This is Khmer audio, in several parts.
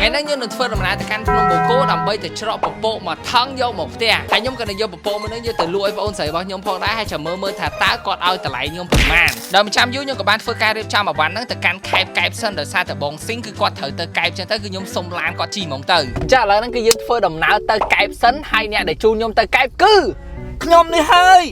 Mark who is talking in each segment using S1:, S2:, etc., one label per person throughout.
S1: ហើយនឹងយើងនឹងធ្វើដំណើរទៅកាន់ភ្នំបូកូដើម្បីទៅច្រកពពកមកថង់យកមកផ្ទះហើយខ្ញុំក៏នឹងយកពពកមួយនេះយកទៅលក់ឲ្យបងអូនស្រីរបស់ខ្ញុំផងដែរហើយចាំមើលថាតើគាត់ឲ្យតម្លៃខ្ញុំប៉ុន្មានដល់មិនចាំយូរខ្ញុំក៏បានធ្វើការរៀបចំអវ៉ាន់ហ្នឹងទៅកាន់ខេត្តកែបសិនដោយសារតែបងស៊ីងគឺគាត់ត្រូវទៅកែបចឹងទៅគឺខ្ញុំសុំឡានគាត់ជិះហ្មងទៅចាឥឡូវហ្នឹងគឺយើងធ្វើដំណើរទៅកែបសិនហើយអ្នកដែលជួលខ្ញុំទៅកែបគឺខ្ញុំនេះហើយ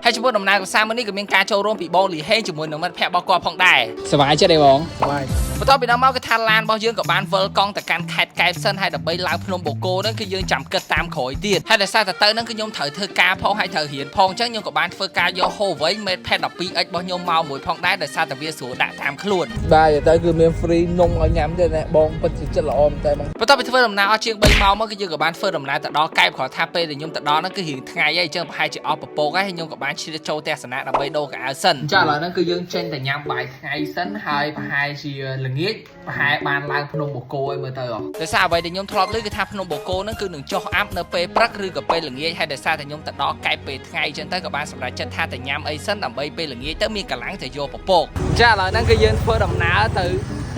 S1: ហើយជាមួយដំណើរកម្សាន្តមួយនេះក៏មានការចូលរួមពីបងលីហេងជាមួយនឹងមិត្តភក្តិរបស់គាត់ផងដែរសប្បាយចិត្តទេបងសប្បាយបន្ទាប់ពីដល់មកគឺថាឡានរបស់យើងក៏បានវិលកង់ទៅកាន់ខេត្តកែបសិនហើយដើម្បីឡើងភ្នំបូកូហ្នឹងគឺយើងចាំគិតតាមក្រោយទៀតហើយដោយសារតែទៅហ្នឹងគឺខ្ញុំត្រូវធ្វើការផងហើយត្រូវរៀនផងអញ្ចឹងខ្ញុំក៏បានធ្វើការយក Huawei Mate Pad 12X របស់ខ្ញុំមកមួយផងដែរដោយសារតែវាស្រួលដាក់តាមខ្លួន
S2: បាទទៅគឺមាន free នំឲ្យញ៉ាំទេណាបងពិតជាចិត្តល្អមែនតើបងប
S1: ន្ទាប់ពីធ្វើដំណើរអស់ជាង3ម៉ោងមកគឺយើងក៏បានធ្វើដំណើរទៅដល់កែបគ្រាន់ថាពេលដែលខ្ញុំទៅដល់ហ្នឹងគឺរៀងថ្ងៃហើយអញ្ចឹងប្រហែលជាអស់ពពកហើយខ្ញុំក៏បានជ្រៀតចូលទស្សនៈដើម្បីដូរកៅអៅសិនចាឥឡូវហ្នឹងគឺយើងចេញទៅញ៉ាំបាយថ្ងៃសិនហើយប្រហែលជាល្ងាចប្រហែលបានឡើងភ្នំបូកូឲ្យមើលទៅដោយសារអ្វីដែលខ្ញុំធ្លាប់ឮគឺថាភ្នំបូកូហ្នឹងគឺនឹងចុះអាប់នៅពេលព្រឹកឬក៏ពេលល្ងាចហើយដោយសារតែខ្ញុំទៅដល់កែបពេលថ្ងៃអញ្ចឹងទៅក៏បានសម្រេចចិត្តថាទៅញ៉ាំអីសិនដើម្បីពេលល្ងាចទៅមានកម្លាំងទៅយកពពកចាឥឡូវហ្នឹងគឺយើងធ្វើដំណើរទ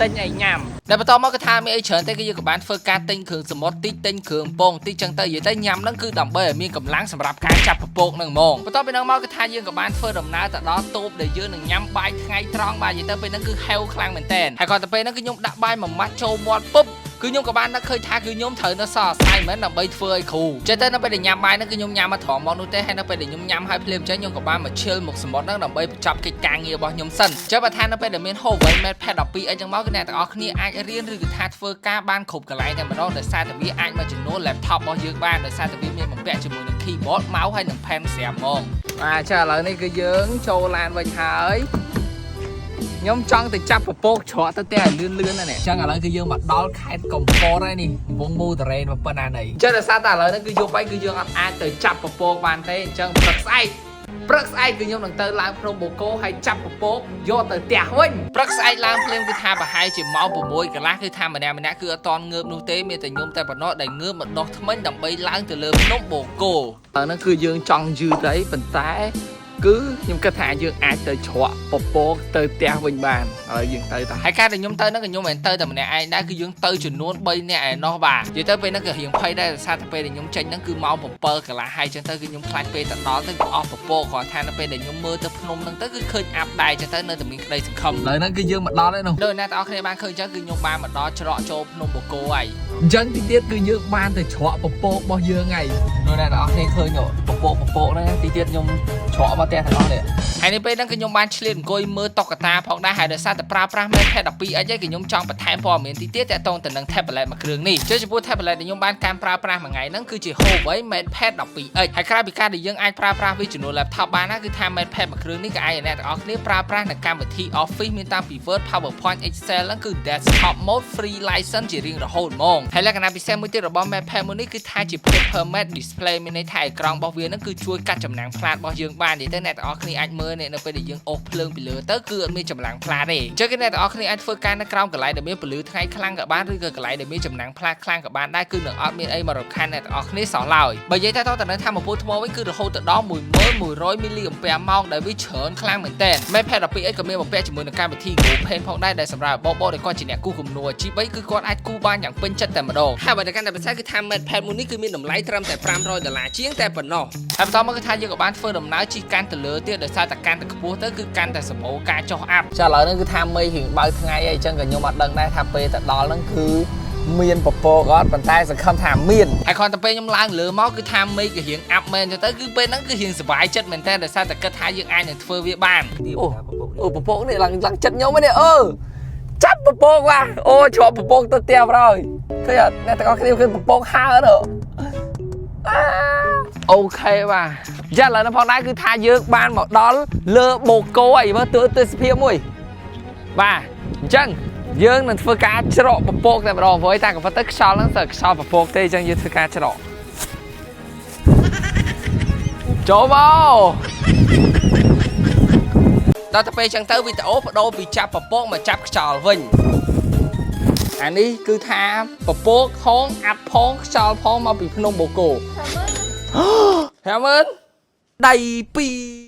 S1: ៅទិញអីញ៉ាំតែបន្តមកគឺថាមានអីច្រើនទេគឺយើងក៏បានធ្វើការទិញគ្រឿងសមុទ្រតិចទិញគ្រឿងពងតិចចឹងទៅនិយាយទៅញ៉ាំហ្នឹងគឺដើម្បីឲ្យមានកម្លាំងសម្រាប់ការចាប់ពពកហ្នឹងហ្មងបន្ទាប់ពីហ្នឹងមកគឺថាយើងក៏បានធ្វើដំណើរទៅដល់តូបដែលយើងនឹងញ៉ាំបាយថ្ងៃត្រង់បាទនិយាយទៅពេលហ្នឹងគឺហេវខ្លាំងមែនតើហើយគាត់ទៅពេលហ្នឹងគឺខ្ញុំដាក់បាយមួយម៉ាត់ចូលមាត់ពុបគឺខ្ញុំក៏បាននឹកឃើញថាគឺខ្ញុំត្រូវនៅសល់អាស្រ័យមែនដើម្បីធ្វើឲ្យគ្រូចេះតែនៅពេលដែលញ៉ាំបាយហ្នឹងគឺខ្ញុំញ៉ាំមកត្រង់មកនោះទេហើយនៅពេលដែលខ្ញុំញ៉ាំហើយភ្លាមចឹងខ្ញុំក៏បានមកឈិលមុខសមុទ្រហ្នឹងដើម្បីបញ្ចប់កិច្ចការងាររបស់ខ្ញុំសិនចឹងបើថានៅពេលដែលមាន Huawei Mate Pad 12 អីចឹងមកគឺអ្នកទាំងអស់គ្នាអាចរៀនឬក៏ថាធ្វើការបានគ្រប់កន្លែងតែម្ដងដោយសារតែវាអាចមកជំនួស laptop របស់យើងបានដោយសារតែវាមានបំពាក់ជាមួយនឹង keyboard mouse ហើយនឹង pen ស្រាប់ហ្មងបាទចាឥឡូវនេះគឺយើងចូលឡានវិញហើយខ្ញុំចង់ទៅចាប់ពពកច្រកទៅតែឲ្យលឿនណានេះអញ្ចឹងឥឡូវគឺយើងមកដល់ខេត្តកំពតហើយនេះកំពង់មូតរ៉េនប៉ុណ្ណានេះអញ្ចឹងដោយសារតែឥឡូវនេះគឺយប់ហើយគឺយើងអត់អាចទៅចាប់ពពកបានទេអញ្ចឹងព្រឹកស្អែកគឺខ្ញុំនឹងទៅឡើងភ្នំបូកូហើយចាប់ពពកយកទៅផ្ទះវិញព្រឹកស្អែកឡើងភ្លាមគឺថាប្រហែលជាម៉ោង6កន្លះគឺថាម្នាក់គឺអត់តន់ងើបនោះទេមានតែខ្ញុំតែប៉ុណ្ណោះដែលងើបមកដោះថ្មិញដើម្បីឡើងទៅលើភ្នំបូកូហ្នឹងគឺយើងចង់យឺតហើយប៉ុន្តែគឺខ្ញុំគិតថាយើងអាចទៅច្រកពពកទៅផ្ទះវិញបានហើយយើងទៅតែហើយការដែលខ្ញុំទៅហ្នឹងក៏ខ្ញុំមិនទៅតែម្នាក់ឯងដែរគឺយើងទៅចំនួន3នាក់ឯណោះបាទនិយាយទៅពេលហ្នឹងក៏រៀងភ័យដែរដោយសារតែពេលដែលខ្ញុំចេញហ្នឹងគឺម៉ោង7កន្លះហើយចឹងទៅគឺខ្ញុំខ្លាចពេលទៅដល់ទៅអស់ពពកគ្រាន់ថានៅពេលដែលខ្ញុំមើលទៅភ្នំហ្នឹងទៅគឺឃើញអាប់ដែរចឹងទៅនៅតែមានក្តីសង្ឃឹមឥឡូវហ្នឹងគឺយើងមកដល់ហើយនោះលោកអ្នកទាំងអស់គ្នាបានឃើញចឹងគឺខ្ញុំបានមកដល់ច្រកចូលភ្នំបូកូហើយអញ្ចឹងទីទៀតគឺយើងបានទៅច្រកពពករបស់យើងហើយលោកអ្នកទាំងអស់គ្នាឃើញពពកហ្នឹងទីទៀតខ្ញុំច្រកមកផ្ទះទាំងអស់នេះហើយនៅពេលហ្នឹងគឺខ្ញុំបានឆ្លៀតអង្គុយមើលតុក្កតាផងដែរហើយដោយសារតែប្រើប្រាស់ Mate Pad 12X ឯងគឺខ្ញុំចង់បន្ថែមព័ត៌មានទីទៀតទាក់ទងទៅនឹង tablet មួយគ្រឿងនេះចំពោះ tablet ដែលខ្ញុំបានការប្រើប្រាស់មួយថ្ងៃហ្នឹងគឺជា Huawei Mate Pad 12X ហើយក្រៅពីការដែលយើងអាចប្រើប្រាស់វាជំនួស laptop បានណាគឺថា Mate Pad មួយគ្រឿងនេះក៏អាចឲ្យអ្នកទាំងអស់គ្នាប្រើប្រាស់នៅកម្មវិធី Office មានតាំងពី Word PowerPoint Excel ហ្នឹងគឺ desktop mode free license ជារៀងរហូតហ្មងហើយលក្ខណៈពិសេសមួយទៀតរបស់ Mate Pad មួយនេះគឺថាជា paper matte display មានន័យថាអេក្រង់របស់វាហ្នឹងគឺជួយកាត់ចំណាំងផ្លាតរបស់យើងបាននិយាយទៅអ្នកទាំងអស់គ្នាអាចមើលនៅពេលដែលយើងអូសភ្លើងពីលើទៅគឺអត់មានចំណាំងផ្លាតទេអញ្ចឹងគឺអ្នកទាំងអស់គ្នាអាចធ្វើការនៅក្រោមកន្លែងដែលមានពន្លឺថ្ងៃខ្លាំងក៏បានឬក៏កន្លែងដែលមានចំណាំងផ្លាតខ្លាំងក៏បានដែរគឺនឹងអត់មានអីមករំខានអ្នកទាំងអស់គ្នាសោះឡើយបើនិយាយទៅទៅនឹងធម្មពលថ្មវិញគឺរហូតទៅដល់1100មីលីអាំពែម៉ោងដែលវាច្រើនខ្លាំងមែនតើ Mate Pad 12X ក៏មានបំពាក់ជាមួយនឹងកម្មវិធី Go Pen ផងដែរដែលសម្រាប់បបដែលគាត់ជាអ្នកគូគំនូរអាជីពគឺគាត់អាចគូបានយ៉ាងពេញចិត្តតែម្ដងហើយបើតែកាន់តែពិសេសគឺថា Mate Pad មួយនេះគឺមានតម្លៃត្រឹមតែ$500ជាងតែប៉ុណ្ណោះហើយបន្តមកគឺថាយើងក៏បានធ្វើដំណើរជិះកាន់ទៅលើទៀតដោយសារតែកាន់ទៅខ្ពស់ទៅគឺកាន់តែសម្បូរការចុះអាប់ចាឥឡូវនេះគឺថាមេរៀងបើកថ្ងៃអីចឹងក៏ខ្ញុំអត់ដឹងដែរថាពេលទៅដល់ហ្នឹងគឺមានពពកអត់ប៉ុន្តែសង្ឃឹមថាមានហើយគ្រាន់តែពេលខ្ញុំឡើងលើមកគឺថាមេក៏រៀងអាប់មែនទៅគឺពេលហ្នឹងគឺរៀងសុបាយចិត្តមែនតើដោយសារតែគិតថាយើងអាចនឹងធ្វើវាបានអូពពកនេះឡើងចិត្តខ្ញុំហ្នឹងចាប់ពពកว่ะអូជាប់ពពកទៅផ្ទះប្រហើយឃើញអត់អ្នកទាំងអស់គ្នាឃើញពពកហើរទៅអូខេបាទយ៉ាឥឡូវនេះផងដែរគឺថាយើងបានមកដល់លើបូកូហើយមើលទស្សនភាពមួយបាទអញ្ចឹងយើងនឹងធ្វើការច្រកពពកតែម្ដងព្រោះតែក៏ប៉ុន្តែខ្យល់ហ្នឹងសើខ្យល់ពពកទេអញ្ចឹងយើងធ្វើការច្រកចូលមកដល់ទៅពេលអញ្ចឹងទៅវីដេអូបដូរពីចាប់ពពកមកចាប់ខ្យល់វិញអានេះគឺថាពពកផងអាប់ផងខ្យល់ផងមកពីភ្នំបូកូ50,000ដៃ2